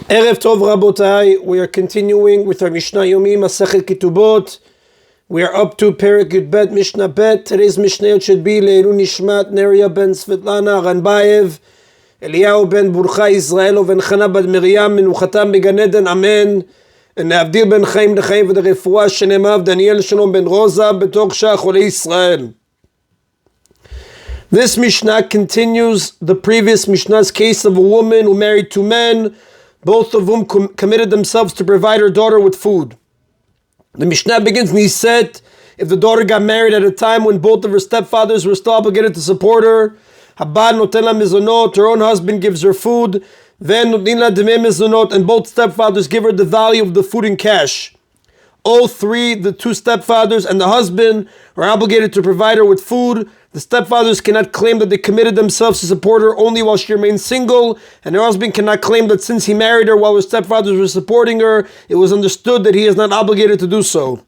Erev Tov Rabotai, we are continuing with our Mishna Yomi, Masechet Ketubot. We are up to Perek Yud Bet, Mishnah Bet. Today's Mishnah should be Leilu Nishmat, Neria ben Svetlana, Alayev, Eliyahu ben Burcha, Israel ben Chana bad Miriam, Menuchatam began Eden, Amen. And Avdil ben Chaim Lechaim v'Derefua Shenemav, Daniel Shalom ben Rosa, Betok Shach Olei Israel. This Mishnah continues the previous Mishnah's case of a woman who married two men, both of whom committed themselves to provide her daughter with food. The Mishnah begins and he said, if the daughter got married at a time when both of her stepfathers were still obligated to support her, Habad noten la mizonot, her own husband gives her food, then notin la demei mizonot, and both stepfathers give her the value of the food in cash. All three, the two stepfathers and the husband, are obligated to provide her with food. The stepfathers cannot claim that they committed themselves to support her only while she remained single, and her husband cannot claim that since he married her while her stepfathers were supporting her, it was understood that he is not obligated to do so.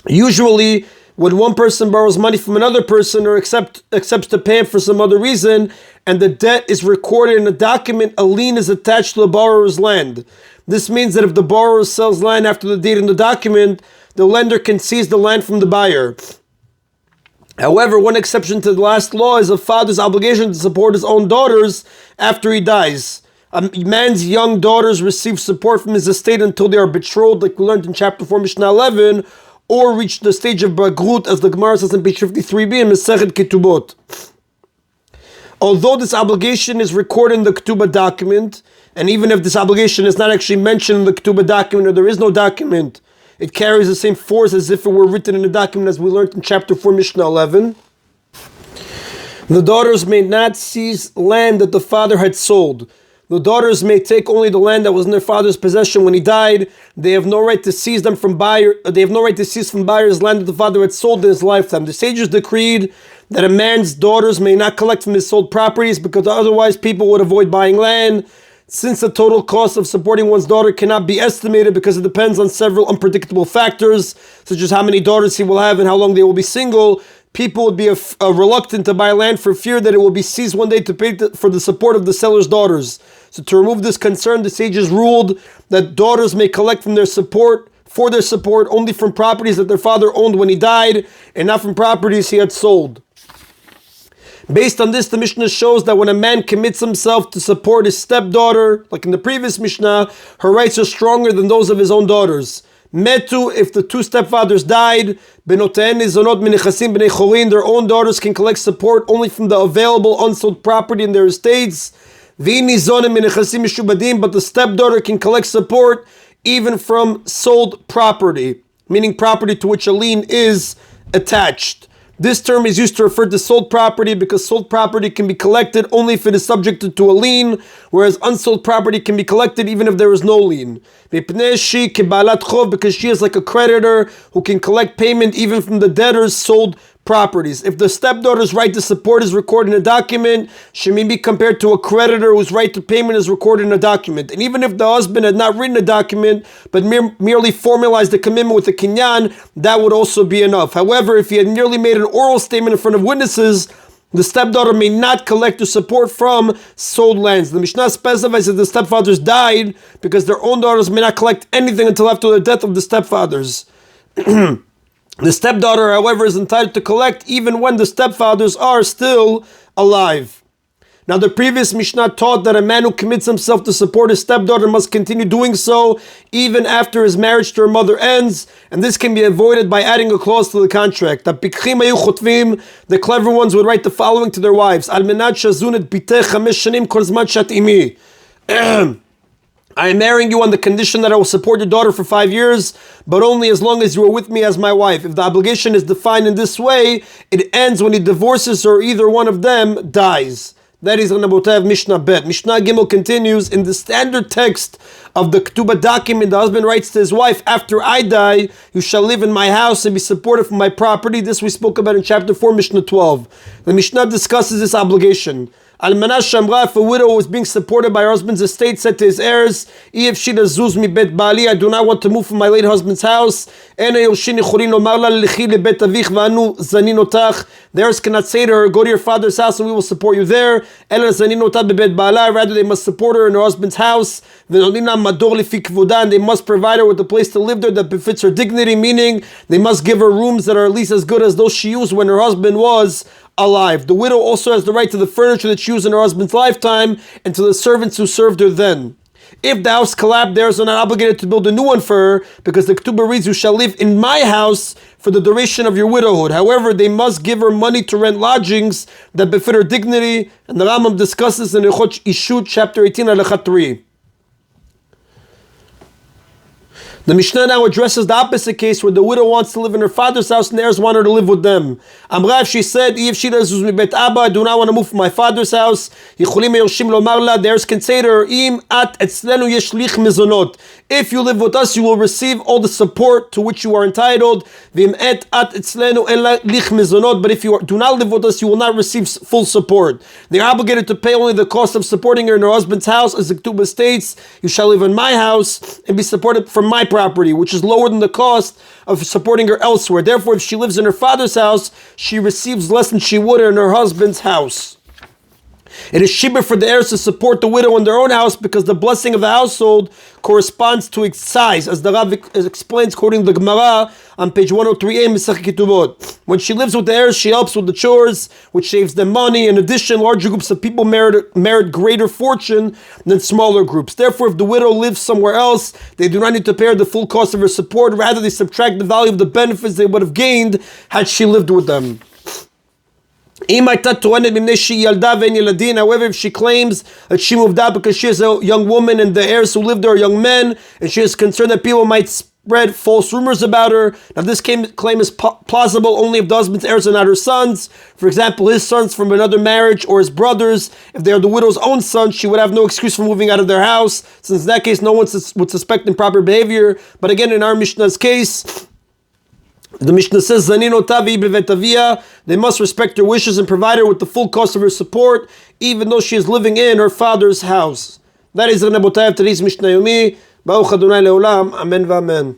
Usually, when one person borrows money from another person or accepts to pay him for some other reason, and the debt is recorded in a document, a lien is attached to the borrower's land. This means that if the borrower sells land after the date in the document, the lender can seize the land from the buyer. However, one exception to the last law is a father's obligation to support his own daughters after he dies. A man's young daughters receive support from his estate until they are betrothed, like we learned in chapter 4, Mishnah 11, or reach the stage of Bagrut, as the Gemara says in page 53b in Masechet Ketubot. Although this obligation is recorded in the Ketubah document, and even if this obligation is not actually mentioned in the Ketubah document, or there is no document, it carries the same force as if it were written in a document, as we learned in chapter 4, Mishnah 11. The daughters may not seize land that the father had sold. The daughters may take only the land that was in their father's possession when he died. They have no right to seize them from buyer. They have no right to seize from buyers land that the father had sold in his lifetime. The sages decreed that a man's daughters may not collect from his sold properties because otherwise people would avoid buying land. Since the total cost of supporting one's daughter cannot be estimated because it depends on several unpredictable factors, such as how many daughters he will have and how long they will be single, people would be reluctant to buy land for fear that it will be seized one day to pay for the support of the seller's daughters. So to remove this concern, the sages ruled that daughters may collect from their support only from properties that their father owned when he died and not from properties he had sold. Based on this, the Mishnah shows that when a man commits himself to support his stepdaughter, like in the previous Mishnah, her rights are stronger than those of his own daughters. Metu, if the two stepfathers died, benoten nizonot minechasim bnei chorin, their own daughters can collect support only from the available unsold property in their estates. V'nizonim minechasim mishubadim, but the stepdaughter can collect support even from sold property, meaning property to which a lien is attached. This term is used to refer to sold property because sold property can be collected only if it is subjected to a lien, whereas unsold property can be collected even if there is no lien. Because she is like a creditor who can collect payment even from the debtor's sold properties. If the stepdaughter's right to support is recorded in a document, she may be compared to a creditor whose right to payment is recorded in a document. And even if the husband had not written a document, but merely formalized the commitment with a kinyan, that would also be enough. However, if he had merely made an oral statement in front of witnesses, the stepdaughter may not collect or support from sold lands. The Mishnah specifies that the stepfathers died because their own daughters may not collect anything until after the death of the stepfathers. The stepdaughter, however, is entitled to collect even when the stepfathers are still alive. Now, the previous Mishnah taught that a man who commits himself to support his stepdaughter must continue doing so even after his marriage to her mother ends, and this can be avoided by adding a clause to the contract. The clever ones would write the following to their wives: I am marrying you on the condition that I will support your daughter for 5 years, but only as long as you are with me as my wife. If the obligation is defined in this way, it ends when he divorces or either one of them dies. That is Rabotai Mishnah Bet. Mishnah Gimel continues, in the standard text of the Ketubah document, the husband writes to his wife, after I die, you shall live in my house and be supported from my property. This we spoke about in chapter 4, Mishnah 12. The Mishnah discusses this obligation. Almana Shamra, if a widow was being supported by her husband's estate, said to his heirs, if she does zuz mi bet bali, I do not want to move from my late husband's house. The heirs cannot say to her, go to your father's house and we will support you there. Rather, they must support her in her husband's house. And they must provide her with a place to live there that befits her dignity, meaning they must give her rooms that are at least as good as those she used when her husband was alive. The widow also has the right to the furniture that she used in her husband's lifetime and to the servants who served her then. If the house collapsed, the heirs are not obligated to build a new one for her, because the Ketubot reads, you shall live in my house for the duration of your widowhood. However, they must give her money to rent lodgings that befit her dignity, and the Rambam discusses in Ilchot Ishut, chapter 18, Halakha 3. The Mishnah now addresses the opposite case where the widow wants to live in her father's house and the heirs want her to live with them. Amra, if she said, if she does mi bet Abba, I do not want to move from my father's house, the heirs can say to her, if you live with us, you will receive all the support to which you are entitled. But if you do not live with us, you will not receive full support. They are obligated to pay only the cost of supporting her in her husband's house, as the Ketubah states, you shall live in my house and be supported from my property, which is lower than the cost of supporting her elsewhere. Therefore, if she lives in her father's house, she receives less than she would in her husband's house. It is shibur for the heirs to support the widow in their own house because the blessing of the household corresponds to its size, as the Rav explains, quoting the Gemara on page 103a, Masechet Ketubot. When she lives with the heirs, she helps with the chores, which saves them money. In addition, larger groups of people merit greater fortune than smaller groups. Therefore, if the widow lives somewhere else, they do not need to pay her the full cost of her support. Rather, they subtract the value of the benefits they would have gained had she lived with them. However, if she claims that she moved out because she is a young woman and the heirs who live there are young men, and she is concerned that people might spread false rumors about her, now this claim is plausible only if the husband's heirs are not her sons. For example, his sons from another marriage or his brothers. If they are the widow's own sons, she would have no excuse for moving out of their house, since in that case no one would suspect improper behavior. But again, in our Mishnah's case, the Mishnah says, they must respect her wishes and provide her with the full cost of her support, even though she is living in her father's house. That is today's Mishnah Yomi. Baruch Adonai Leolam. Amen v'amen.